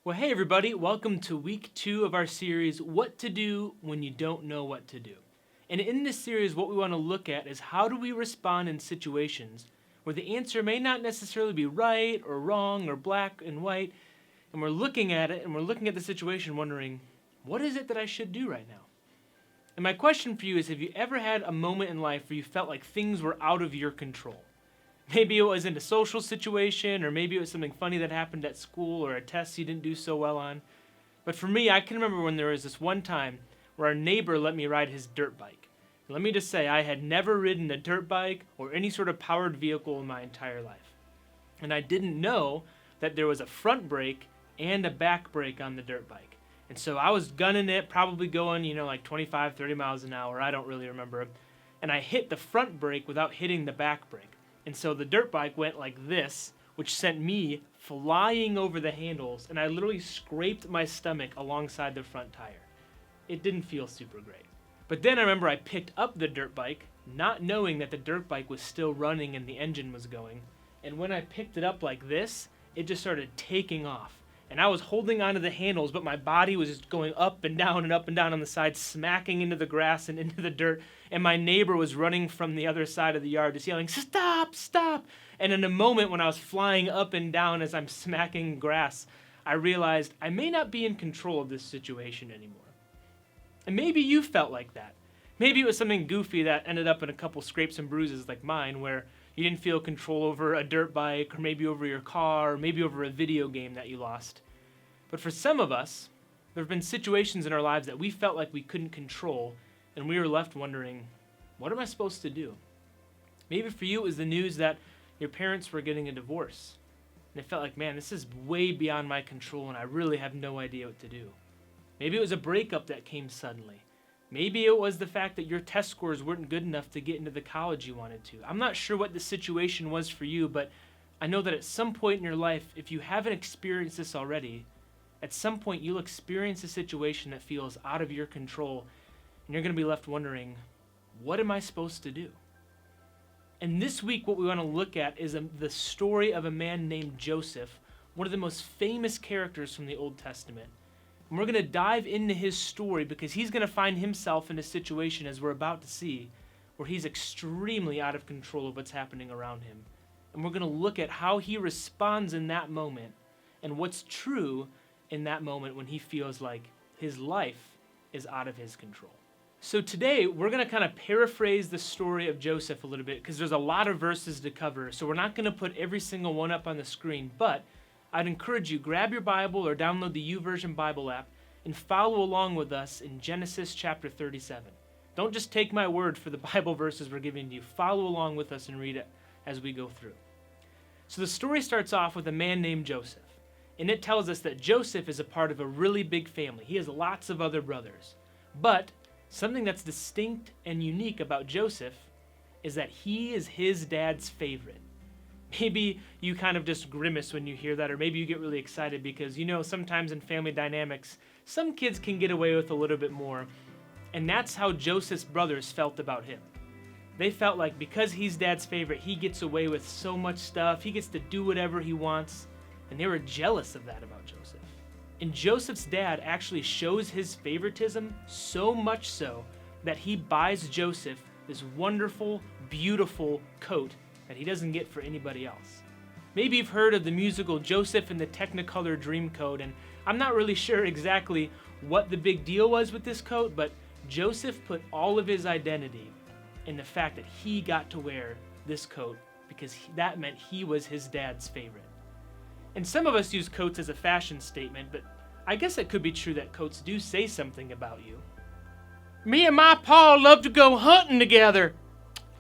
Well, hey everybody, welcome to week 2 of our series, What to Do When You Don't Know What to Do. And in this series, what we want to look at is how do we respond in situations where the answer may not necessarily be right or wrong or black and white, and we're looking at it and we're looking at the situation wondering, what is it that I should do right now? And my question for you is, have you ever had a moment in life where you felt like things were out of your control? Maybe it was in a social situation, or maybe it was something funny that happened at school, or a test you didn't do so well on. But for me, I can remember when there was this one time where our neighbor let me ride his dirt bike. And let me just say, I had never ridden a dirt bike or any sort of powered vehicle in my entire life. And I didn't know that there was a front brake and a back brake on the dirt bike. And so I was gunning it, probably going, like 25, 30 miles an hour. I don't really remember. And I hit the front brake without hitting the back brake. And so the dirt bike went like this, which sent me flying over the handles, and I literally scraped my stomach alongside the front tire. It didn't feel super great. But then I remember I picked up the dirt bike, not knowing that the dirt bike was still running and the engine was going. And when I picked it up like this, it just started taking off. And I was holding onto the handles, but my body was just going up and down on the side, smacking into the grass and into the dirt. And my neighbor was running from the other side of the yard, just yelling, "Stop, stop!" And in a moment when I was flying up and down as I'm smacking grass, I realized I may not be in control of this situation anymore. And maybe you felt like that. Maybe it was something goofy that ended up in a couple scrapes and bruises like mine, where you didn't feel control over a dirt bike, or maybe over your car, or maybe over a video game that you lost. But for some of us, there have been situations in our lives that we felt like we couldn't control, and we were left wondering, what am I supposed to do? Maybe for you it was the news that your parents were getting a divorce, and it felt like, man, this is way beyond my control, and I really have no idea what to do. Maybe it was a breakup that came suddenly. Maybe it was the fact that your test scores weren't good enough to get into the college you wanted to. I'm not sure what the situation was for you, but I know that at some point in your life, if you haven't experienced this already, at some point you'll experience a situation that feels out of your control, and you're going to be left wondering, what am I supposed to do? And this week what we want to look at is the story of a man named Joseph, one of the most famous characters from the Old Testament. And we're going to dive into his story because he's going to find himself in a situation, as we're about to see, where he's extremely out of control of what's happening around him. And we're going to look at how he responds in that moment and what's true in that moment when he feels like his life is out of his control. So today, we're going to kind of paraphrase the story of Joseph a little bit because there's a lot of verses to cover. So we're not going to put every single one up on the screen, but I'd encourage you, grab your Bible or download the YouVersion Bible app and follow along with us in Genesis chapter 37. Don't just take my word for the Bible verses we're giving to you. Follow along with us and read it as we go through. So the story starts off with a man named Joseph. And it tells us that Joseph is a part of a really big family. He has lots of other brothers. But something that's distinct and unique about Joseph is that he is his dad's favorite. Maybe you kind of just grimace when you hear that, or maybe you get really excited because sometimes in family dynamics, some kids can get away with a little bit more. And that's how Joseph's brothers felt about him. They felt like because he's dad's favorite, he gets away with so much stuff. He gets to do whatever he wants. And they were jealous of that about Joseph. And Joseph's dad actually shows his favoritism so much so that he buys Joseph this wonderful, beautiful coat that he doesn't get for anybody else. Maybe you've heard of the musical Joseph and the Technicolor Dreamcoat, and I'm not really sure exactly what the big deal was with this coat, but Joseph put all of his identity in the fact that he got to wear this coat because that meant he was his dad's favorite. And some of us use coats as a fashion statement, but I guess it could be true that coats do say something about you. Me and my pa love to go hunting together.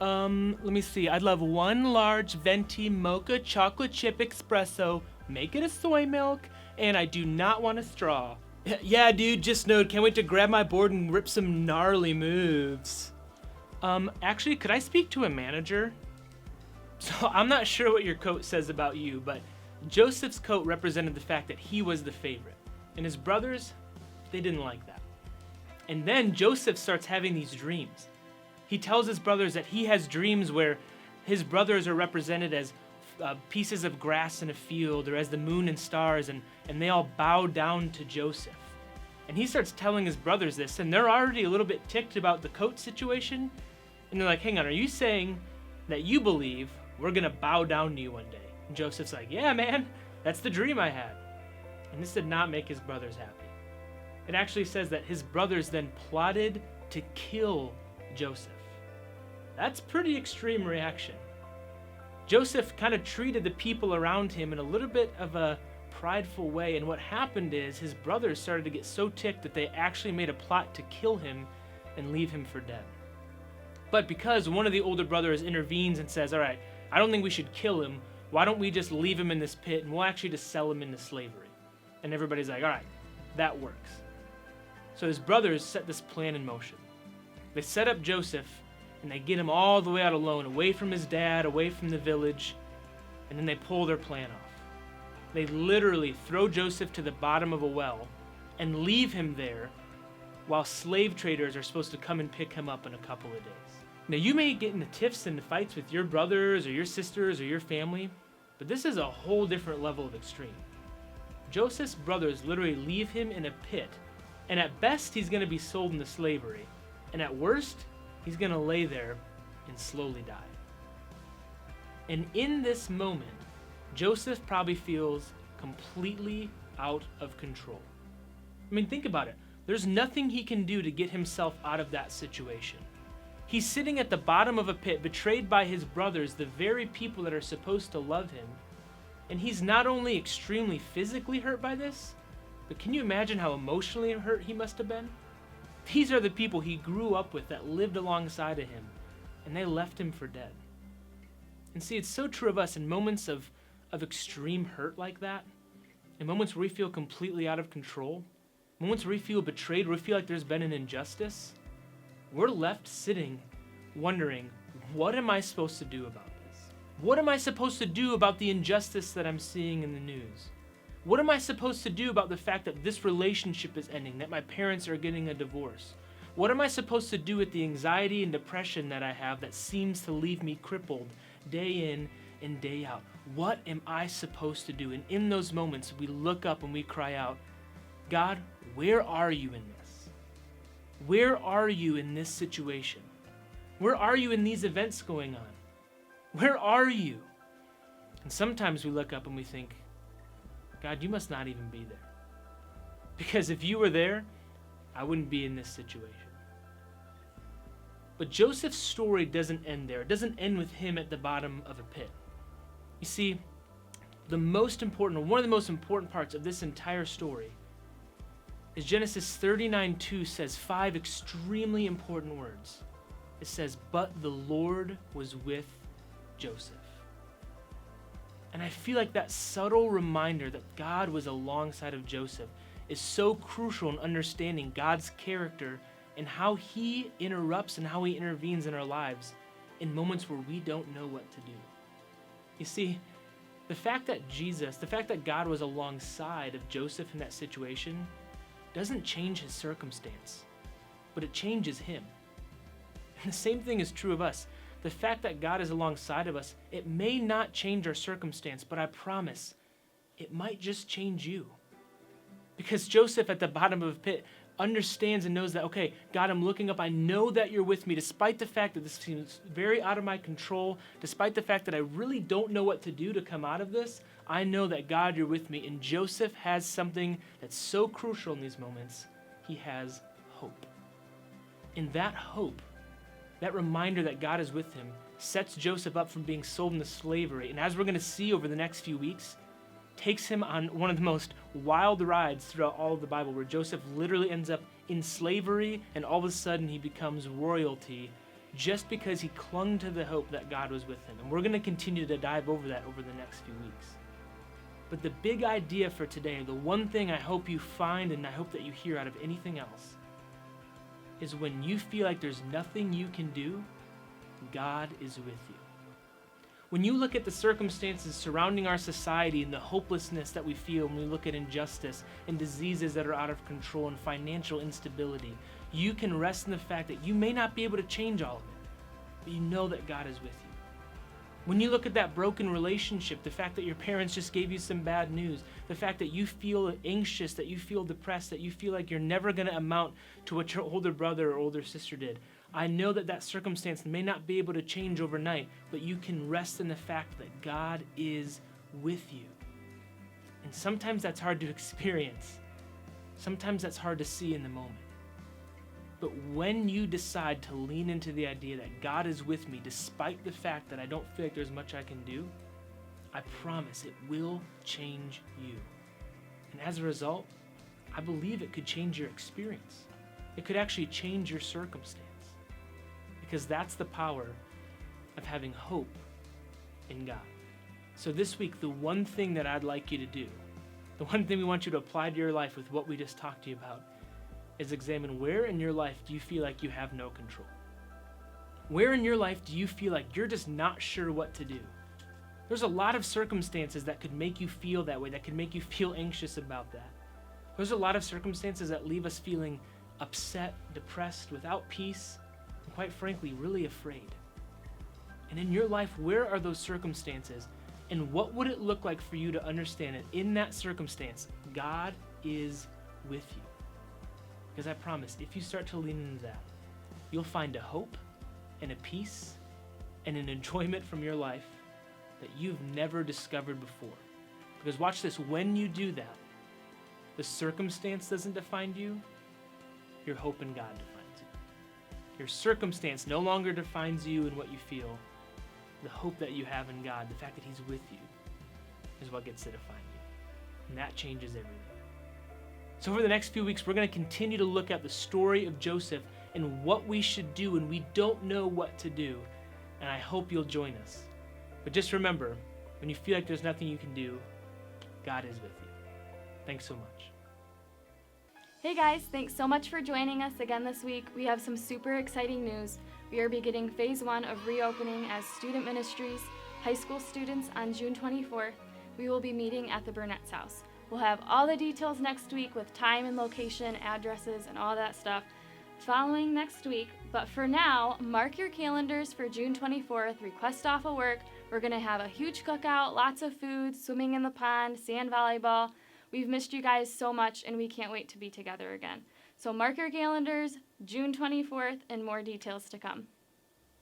Let me see. I'd love one large venti mocha chocolate chip espresso, make it a soy milk, and I do not want a straw. Yeah, dude, just know, can't wait to grab my board and rip some gnarly moves. Actually, could I speak to a manager? So I'm not sure what your coat says about you, but Joseph's coat represented the fact that he was the favorite. And his brothers, they didn't like that. And then Joseph starts having these dreams. He tells his brothers that he has dreams where his brothers are represented as pieces of grass in a field or as the moon and stars, and they all bow down to Joseph. And he starts telling his brothers this, and they're already a little bit ticked about the coat situation. And they're like, hang on, are you saying that you believe we're going to bow down to you one day? And Joseph's like, yeah, man, that's the dream I had. And this did not make his brothers happy. It actually says that his brothers then plotted to kill Joseph. That's pretty extreme reaction. Joseph kind of treated the people around him in a little bit of a prideful way, and what happened is his brothers started to get so ticked that they actually made a plot to kill him and leave him for dead. But because one of the older brothers intervenes and says, all right, I don't think we should kill him, why don't we just leave him in this pit and we'll actually just sell him into slavery? And everybody's like, all right, that works. So his brothers set this plan in motion. They set up Joseph and they get him all the way out alone, away from his dad, away from the village, and then they pull their plan off. They literally throw Joseph to the bottom of a well and leave him there while slave traders are supposed to come and pick him up in a couple of days. Now, you may get into tiffs and fights with your brothers or your sisters or your family, but this is a whole different level of extreme. Joseph's brothers literally leave him in a pit, and at best, he's going to be sold into slavery, and at worst, he's going to lay there and slowly die. And in this moment, Joseph probably feels completely out of control. I mean, think about it. There's nothing he can do to get himself out of that situation. He's sitting at the bottom of a pit, betrayed by his brothers, the very people that are supposed to love him. And he's not only extremely physically hurt by this, but can you imagine how emotionally hurt he must have been? These are the people he grew up with that lived alongside of him, and they left him for dead. And see, it's so true of us in moments of extreme hurt like that, in moments where we feel completely out of control, moments where we feel betrayed, where we feel like there's been an injustice, we're left sitting wondering, what am I supposed to do about this? What am I supposed to do about the injustice that I'm seeing in the news? What am I supposed to do about the fact that this relationship is ending, that my parents are getting a divorce? What am I supposed to do with the anxiety and depression that I have that seems to leave me crippled day in and day out? What am I supposed to do? And in those moments, we look up and we cry out, God, where are you in this? Where are you in this situation? Where are you in these events going on? Where are you? And sometimes we look up and we think, God, you must not even be there. Because if you were there, I wouldn't be in this situation. But Joseph's story doesn't end there. It doesn't end with him at the bottom of a pit. You see, one of the most important parts of this entire story is Genesis 39:2 says 5 extremely important words. It says, but the Lord was with Joseph. And I feel like that subtle reminder that God was alongside of Joseph is so crucial in understanding God's character and how he interrupts and how he intervenes in our lives in moments where we don't know what to do. You see, the fact that God was alongside of Joseph in that situation doesn't change his circumstance, but it changes him. And the same thing is true of us. The fact that God is alongside of us, it may not change our circumstance, but I promise it might just change you. Because Joseph at the bottom of a pit understands and knows that, okay, God, I'm looking up. I know that you're with me, despite the fact that this seems very out of my control, despite the fact that I really don't know what to do to come out of this. I know that, God, you're with me. And Joseph has something that's so crucial in these moments. He has hope. And that hope, that reminder that God is with him, sets Joseph up from being sold into slavery. And as we're going to see over the next few weeks, takes him on one of the most wild rides throughout all of the Bible, where Joseph literally ends up in slavery and all of a sudden he becomes royalty just because he clung to the hope that God was with him. And we're going to continue to dive over that over the next few weeks. But the big idea for today, the one thing I hope you find and I hope that you hear out of anything else, is when you feel like there's nothing you can do, God is with you. When you look at the circumstances surrounding our society and the hopelessness that we feel when we look at injustice and diseases that are out of control and financial instability, you can rest in the fact that you may not be able to change all of it, but you know that God is with you. When you look at that broken relationship, the fact that your parents just gave you some bad news, the fact that you feel anxious, that you feel depressed, that you feel like you're never going to amount to what your older brother or older sister did, I know that that circumstance may not be able to change overnight, but you can rest in the fact that God is with you. And sometimes that's hard to experience. Sometimes that's hard to see in the moment. But when you decide to lean into the idea that God is with me, despite the fact that I don't feel like there's much I can do, I promise it will change you. And as a result, I believe it could change your experience. It could actually change your circumstance. Because that's the power of having hope in God. So this week, the one thing that I'd like you to do, the one thing we want you to apply to your life with what we just talked to you about, is examine where in your life do you feel like you have no control? Where in your life do you feel like you're just not sure what to do? There's a lot of circumstances that could make you feel that way, that could make you feel anxious about that. There's a lot of circumstances that leave us feeling upset, depressed, without peace, and quite frankly, really afraid. And in your life, where are those circumstances? And what would it look like for you to understand that in that circumstance, God is with you? Because I promise, if you start to lean into that, you'll find a hope and a peace and an enjoyment from your life that you've never discovered before. Because watch this, when you do that, the circumstance doesn't define you, your hope in God defines you. Your circumstance no longer defines you and what you feel. The hope that you have in God, the fact that He's with you, is what gets to define you. And that changes everything. So over the next few weeks, we're going to continue to look at the story of Joseph and what we should do when we don't know what to do. And I hope you'll join us. But just remember, when you feel like there's nothing you can do, God is with you. Thanks so much. Hey guys, thanks so much for joining us again this week. We have some super exciting news. We are beginning phase 1 of reopening as student ministries, high school students on June 24th. We will be meeting at the Burnett's house. We'll have all the details next week with time and location, addresses, and all that stuff following next week. But for now, mark your calendars for June 24th, request off of work. We're going to have a huge cookout, lots of food, swimming in the pond, sand volleyball. We've missed you guys so much, and we can't wait to be together again. So mark your calendars, June 24th, and more details to come.